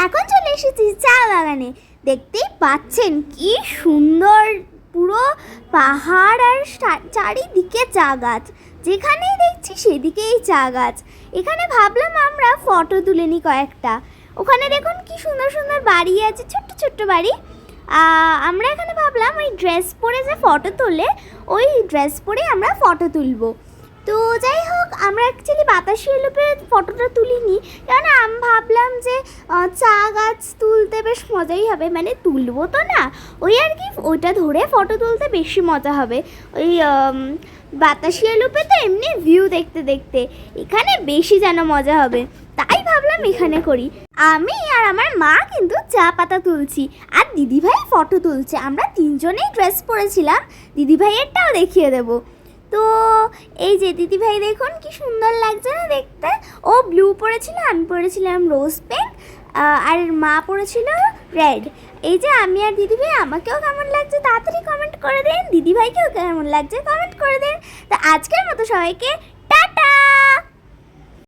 এখন চলে এসেছি চা বাগানে। দেখতেই পাচ্ছেন কি সুন্দর পুরো পাহাড় আর চারিদিকে চা গাছ, যেখানেই দেখছি সেদিকেই চা গাছ। এখানে ভাবলাম আমরা ফটো তুলে নিই কয়েকটা। ওখানে দেখুন কি সুন্দর সুন্দর বাড়ি আছে, ছোট্ট ছোট্ট বাড়ি। আমরা এখানে ভাবলাম ওই ড্রেস পরে যে ফটো তোলে, ওই ড্রেস পরে আমরা ফটো তুলবো। তো যাই হোক, আমরা অ্যাকচুয়ালি বাতাসি এলোপে ফটোটা তুলিনি, কারণ আমি ভাবলাম যে চা গাছ তুলতে বেশ মজাই হবে, মানে তুলবো তো না, ওই আর কি ওইটা ধরে ফটো তুলতে বেশি মজা হবে। ওই বাতাসি এলোপে তো এমনি ভিউ দেখতে দেখতে এখানে বেশি যেন মজা হবে, তাই ভাবলাম এখানে করি। আমি আর আমার মা কিন্তু চা পাতা তুলছি, আর দিদিভাই ফটো তুলছে। আমরা তিনজনেই ড্রেস পরেছিলাম, দিদিভাইয়েরটাও দেখিয়ে দেবো। তো এই যে দিদিভাই দেখুন কি সুন্দর লাগছে না দেখতে। ও ব্লু পরেছিল, আমি পরেছিলাম রোজ পিঙ্ক, আর মা পরেছিল রেড। এই যে আমি আর দিদিভাই, আমাকেও কেমন লাগছে তাড়াতাড়ি কমেন্ট করে দিন, দিদিভাইকেও কেমন লাগছে কমেন্ট করে দিন। তো আজকের মতো সবাইকে